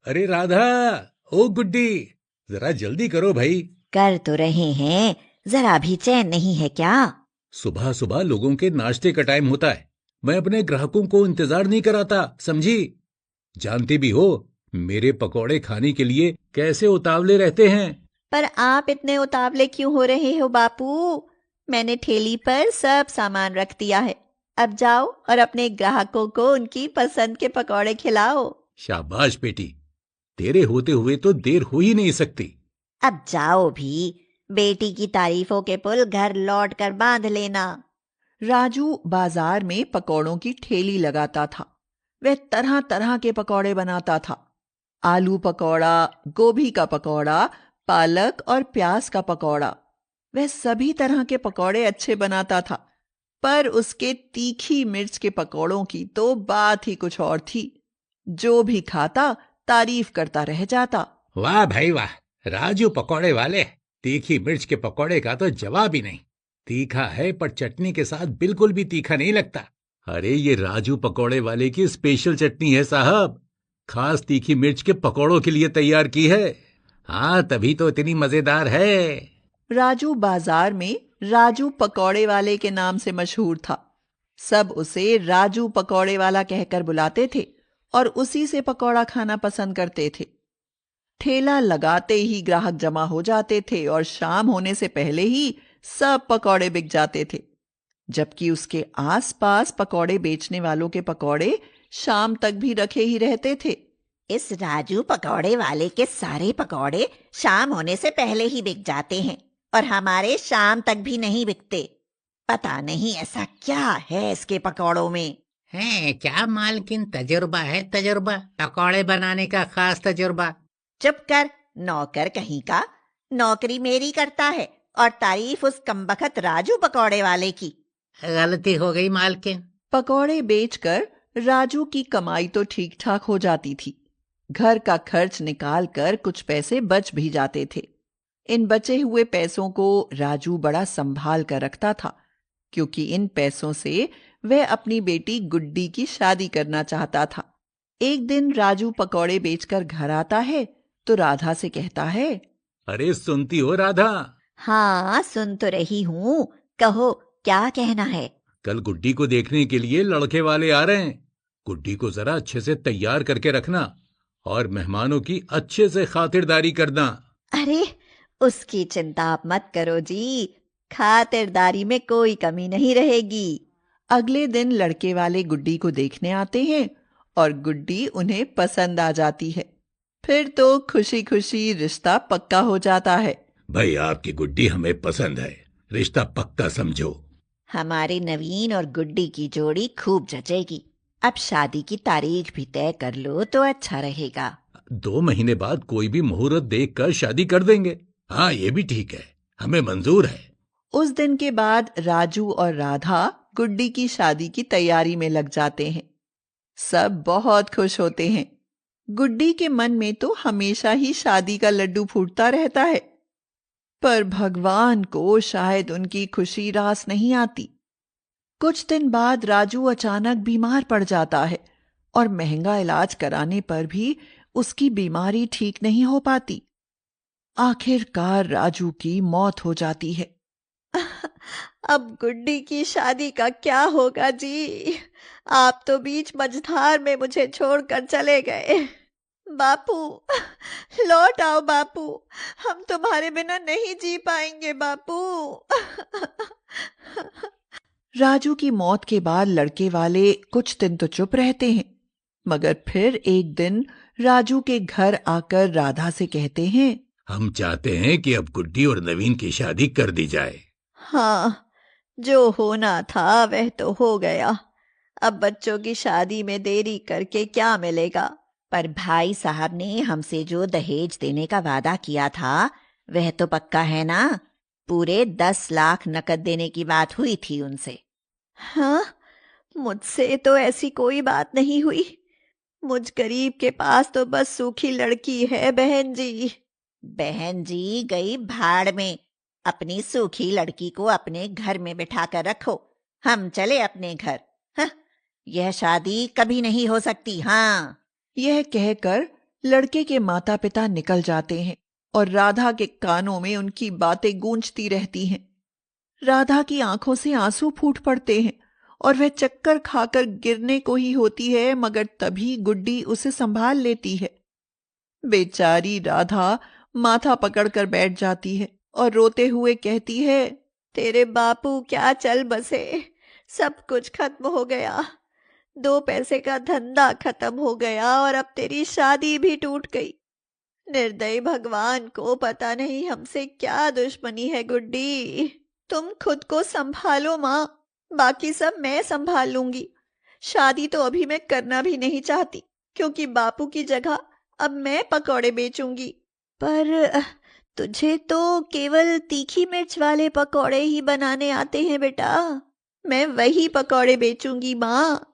अरे राधा, ओ गुड्डी, जरा जल्दी करो भाई। कर तो रहे हैं, जरा भी चैन नहीं है क्या? सुबह सुबह लोगों के नाश्ते का टाइम होता है। मैं अपने ग्राहकों को इंतजार नहीं कराता, समझी? जानती भी हो मेरे पकौड़े खाने के लिए कैसे उतावले रहते हैं। पर आप इतने उतावले क्यों हो रहे हो बापू? मैंने ठेली पर सब सामान रख दिया है। अब जाओ और अपने ग्राहकों को उनकी पसंद के पकौड़े खिलाओ। शाबाश बेटी, तेरे होते हुए तो देर हो ही नहीं सकती। अब जाओ भी, बेटी की तारीफों के पुल घर लौट कर बांध लेना। राजू बाजार में पकौड़ों की ठेली लगाता था। वह तरह तरह के पकौड़े बनाता था। आलू पकौड़ा, गोभी का पकौड़ा, पालक और प्याज का पकौड़ा। वह सभी तरह के पकौड़े अच्छे बनाता था, पर उसके तीखी मिर्च के पकौड़ों की तो बात ही कुछ और थी। जो भी खाता तारीफ करता रह जाता। वाह भाई वाह, राजू पकौड़े वाले, तीखी मिर्च के पकौड़े का तो जवाब ही नहीं। तीखा है पर चटनी के साथ बिल्कुल भी तीखा नहीं लगता। अरे ये राजू पकौड़े वाले की स्पेशल चटनी है साहब, खास तीखी मिर्च के पकौड़ों के लिए तैयार की है। हाँ, तभी तो इतनी मजेदार है। राजू बाजार में राजू पकौड़े वाले के नाम से मशहूर था। सब उसे राजू पकौड़े वाला कहकर बुलाते थे और उसी से पकौड़ा खाना पसंद करते थे। ठेला लगाते ही ग्राहक जमा हो जाते थे और शाम होने से पहले ही सब पकौड़े बिक जाते थे। जबकि उसके आसपास पकौड़े बेचने वालों के पकौड़े शाम तक भी रखे ही रहते थे। इस राजू पकौड़े वाले के सारे पकौड़े शाम होने से पहले ही बिक जाते हैं और हमारे शाम तक भी नहीं बिकते। पता नहीं ऐसा क्या है इसके पकौड़ों में। है क्या मालकिन, तजुर्बा है तजुर्बा, पकौड़े बनाने का खास तजुर्बा। चुप कर, नौकर कहीं का। नौकरी मेरी करता है और तारीफ उस कमबख्त राजू पकौड़े वाले की। गलती हो गई मालकिन। पकौड़े बेचकर राजू की कमाई तो ठीक ठाक हो जाती थी। घर का खर्च निकाल कर कुछ पैसे बच भी जाते थे। इन बचे हुए पैसों को राजू बड़ा संभाल कर रखता था, क्योंकि इन पैसों से वह अपनी बेटी गुड्डी की शादी करना चाहता था। एक दिन राजू पकौड़े बेचकर घर आता है तो राधा से कहता है। अरे सुनती हो राधा, हाँ, सुन तो रही हूँ। कहो, क्या कहना है? कल गुड्डी को देखने के लिए लड़के वाले आ रहे हैं। गुड्डी को जरा अच्छे से तैयार करके रखना और मेहमानों की अच्छे से खातिरदारी करना। अरे, उसकी चिंता आप मत करो जी, खातिरदारी में कोई कमी नहीं रहेगी। अगले दिन लड़के वाले गुड्डी को देखने आते हैं और गुड्डी उन्हें पसंद आ जाती है। फिर तो खुशी खुशी रिश्ता पक्का हो जाता है। भाई आपकी गुड्डी हमें पसंद है, रिश्ता पक्का समझो। हमारे नवीन और गुड्डी की जोड़ी खूब जचेगी। अब शादी की तारीख भी तय कर लो तो अच्छा रहेगा। 2 महीने बाद कोई भी मुहूर्त देखकर शादी कर देंगे। हाँ, ये भी ठीक है, हमें मंजूर है। उस दिन के बाद राजू और राधा गुड्डी की शादी की तैयारी में लग जाते हैं। सब बहुत खुश होते हैं। गुड्डी के मन में तो हमेशा ही शादी का लड्डू फूटता रहता है, पर भगवान को शायद उनकी खुशी रास नहीं आती। कुछ दिन बाद राजू अचानक बीमार पड़ जाता है और महंगा इलाज कराने पर भी उसकी बीमारी ठीक नहीं हो पाती। आखिरकार राजू की मौत हो जाती है। अब गुड्डी की शादी का क्या होगा जी? आप तो बीच मझधार में मुझे छोड़कर चले गए। बापू, लौट आओ बापू, हम तुम्हारे बिना नहीं जी पाएंगे बापू। राजू की मौत के बाद लड़के वाले कुछ दिन तो चुप रहते हैं, मगर फिर एक दिन राजू के घर आकर राधा से कहते हैं। हम चाहते हैं कि अब गुड्डी और नवीन की शादी कर दी जाए। हाँ, जो होना था वह तो हो गया। अब बच्चों की शादी में देरी करके क्या मिलेगा? पर भाई साहब ने हमसे जो दहेज देने का वादा किया था वह तो पक्का है ना? पूरे 10 लाख नकद देने की बात हुई थी उनसे। हाँ, मुझसे तो ऐसी कोई बात नहीं हुई। मुझ गरीब के पास तो बस सूखी लड़की है बहन जी। बहन जी गई भाड़ में। अपनी सूखी लड़की को अपने घर में बिठा कर रखो, हम चले अपने घर। हाँ, यह शादी कभी नहीं हो सकती। हाँ। यह कहकर लड़के के माता पिता निकल जाते हैं और राधा के कानों में उनकी बातें गूंजती रहती हैं। राधा की आंखों से आंसू फूट पड़ते हैं और वह चक्कर खाकर गिरने को ही होती है, मगर तभी गुड्डी उसे संभाल लेती है। बेचारी राधा माथा पकड़कर बैठ जाती है और रोते हुए कहती है, तेरे बापू क्या चल बसे, सब कुछ खत्म हो गया। 2 पैसे का धंधा खत्म हो गया और अब तेरी शादी भी टूट गई। निर्दयी भगवान को पता नहीं हमसे क्या दुश्मनी है गुड्डी। तुम खुद को संभालो माँ, बाकी सब मैं संभाल लूंगी। शादी तो अभी मैं करना भी नहीं चाहती, क्योंकि बापू की जगह अब मैं पकौड़े बेचूंगी। पर तुझे तो केवल तीखी मिर्च वाले पकौड़े ही बनाने आते हैं बेटा। मैं वही पकौड़े बेचूंगी माँ।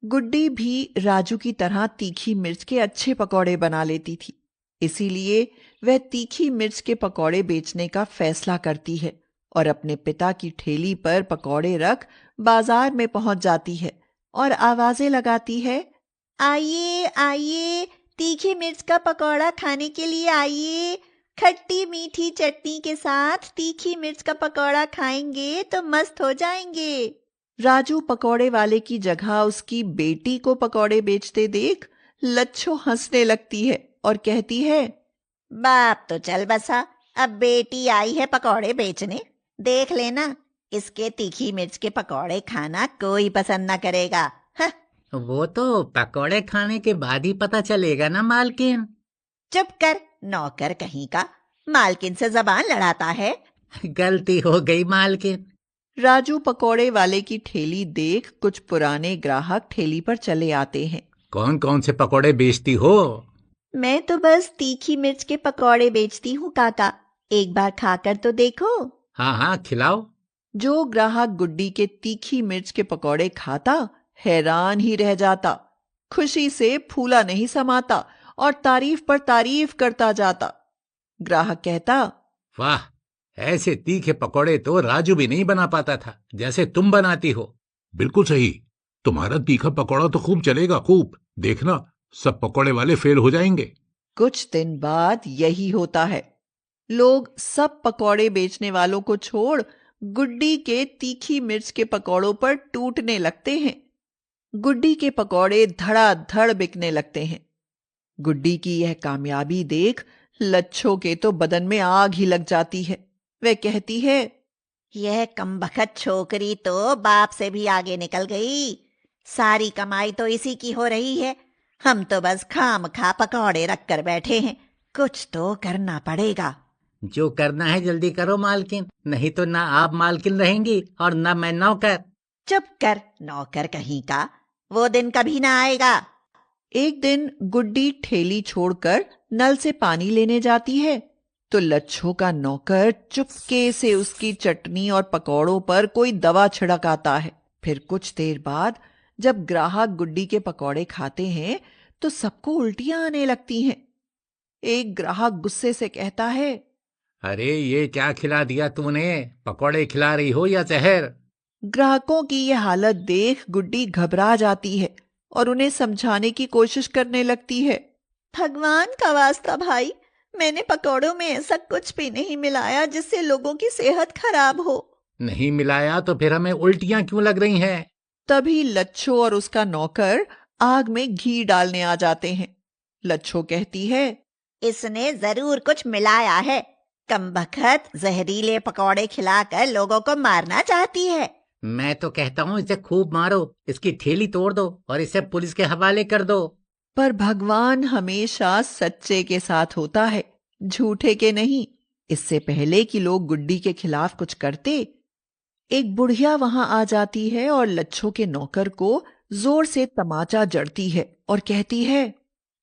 गुड्डी भी राजू की तरह तीखी मिर्च के अच्छे पकौड़े बना लेती थी, इसीलिए वह तीखी मिर्च के पकौड़े बेचने का फैसला करती है और अपने पिता की ठेली पर पकौड़े रख बाजार में पहुंच जाती है और आवाजें लगाती है, आइए आइए, तीखी मिर्च का पकौड़ा खाने के लिए आइए। खट्टी मीठी चटनी के साथ तीखी मिर्च का पकौड़ा खाएंगे तो मस्त हो जाएंगे। राजू पकौड़े वाले की जगह उसकी बेटी को पकौड़े बेचते देख लच्छो हंसने लगती है और कहती है, बाप तो चल बसा, अब बेटी आई है पकौड़े बेचने। देख लेना, इसके तीखी मिर्च के पकौड़े खाना कोई पसंद ना करेगा। हाँ। वो तो पकौड़े खाने के बाद ही पता चलेगा ना मालकिन। चुप कर, नौकर कहीं का, मालकिन से जबान लड़ाता है। गलती हो गई मालकिन। राजू पकौड़े वाले की ठेली देख कुछ पुराने ग्राहक ठेली पर चले आते हैं। कौन कौन से पकौड़े बेचती हो? मैं तो बस तीखी मिर्च के पकौड़े बेचती हूँ काका, एक बार खाकर तो देखो। हाँ हाँ, खिलाओ। जो ग्राहक गुड्डी के तीखी मिर्च के पकौड़े खाता हैरान ही रह जाता, खुशी से फूला नहीं समाता और तारीफ पर तारीफ करता जाता। ग्राहक कहता, वाह, ऐसे तीखे पकौड़े तो राजू भी नहीं बना पाता था जैसे तुम बनाती हो। बिल्कुल सही, तुम्हारा तीखा पकौड़ा तो खूब चलेगा, खूब। देखना, सब पकौड़े वाले फेल हो जाएंगे। कुछ दिन बाद यही होता है। लोग सब पकौड़े बेचने वालों को छोड़ गुड्डी के तीखी मिर्च के पकौड़ों पर टूटने लगते हैं। गुड्डी के पकौड़े धड़ाधड़ बिकने लगते हैं। गुड्डी की यह कामयाबी देख लच्छो के तो बदन में आग ही लग जाती है। वह कहती है, यह कमबख्त छोकरी तो बाप से भी आगे निकल गई। सारी कमाई तो इसी की हो रही है, हम तो बस खामखा पकौड़े रख कर बैठे हैं। कुछ तो करना पड़ेगा। जो करना है जल्दी करो मालकिन, नहीं तो ना आप मालकिन रहेंगी और ना मैं नौकर। चुप कर, नौकर कहीं का, वो दिन कभी ना आएगा। एक दिन गुड्डी ठेली छोड़कर नल से पानी लेने जाती है तो लच्छो का नौकर चुपके से उसकी चटनी और पकौड़ों पर कोई दवा छिड़काता है। फिर कुछ देर बाद जब ग्राहक गुड्डी के पकौड़े खाते हैं तो सबको उल्टियां आने लगती हैं। एक ग्राहक गुस्से से कहता है, अरे ये क्या खिला दिया तूने? पकौड़े खिला रही हो या जहर? ग्राहकों की यह हालत देख गुड्डी घबरा जाती है और उन्हें समझाने की कोशिश करने लगती है। भगवान का वास्ता भाई, मैंने पकौड़ों में ऐसा कुछ भी नहीं मिलाया जिससे लोगों की सेहत खराब हो। नहीं मिलाया तो फिर हमें उल्टियां क्यों लग रही हैं? तभी लच्छो और उसका नौकर आग में घी डालने आ जाते हैं। लच्छो कहती है, इसने जरूर कुछ मिलाया है। कमबख्त जहरीले पकौड़े खिलाकर लोगों को मारना चाहती है। मैं तो कहता हूँ इसे खूब मारो, इसकी ठेली तोड़ दो और इसे पुलिस के हवाले कर दो। पर भगवान हमेशा सच्चे के साथ होता है, झूठे के नहीं। इससे पहले कि लोग गुड्डी के खिलाफ कुछ करते, एक बुढ़िया वहां आ जाती है और लच्छो के नौकर को जोर से तमाचा जड़ती है और कहती है,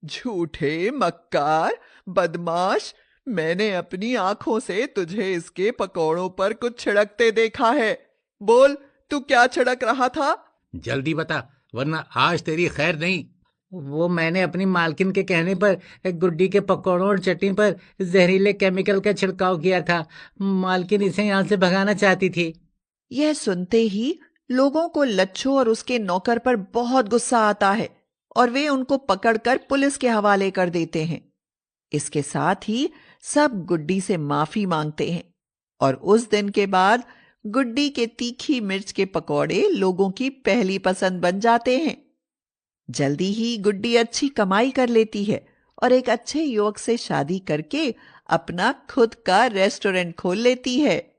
झूठे मक्कार बदमाश, मैंने अपनी आंखों से तुझे इसके पकौड़ों पर कुछ छिड़कते देखा है। बोल, तू क्या छिड़क रहा था? जल्दी बता, वरना आज तेरी खैर नहीं। वो मैंने अपनी मालकिन के कहने पर गुड्डी के पकौड़ों और चटनी पर जहरीले केमिकल का छिड़काव किया था। मालकिन इसे यहाँ से भगाना चाहती थी। यह सुनते ही लोगों को लच्छो और उसके नौकर पर बहुत गुस्सा आता है और वे उनको पकड़कर पुलिस के हवाले कर देते हैं। इसके साथ ही सब गुड्डी से माफी मांगते हैं और उस दिन के बाद गुड्डी के तीखी मिर्च के पकौड़े लोगों की पहली पसंद बन जाते हैं। जल्दी ही गुड्डी अच्छी कमाई कर लेती है और एक अच्छे युवक से शादी करके अपना खुद का रेस्टोरेंट खोल लेती है।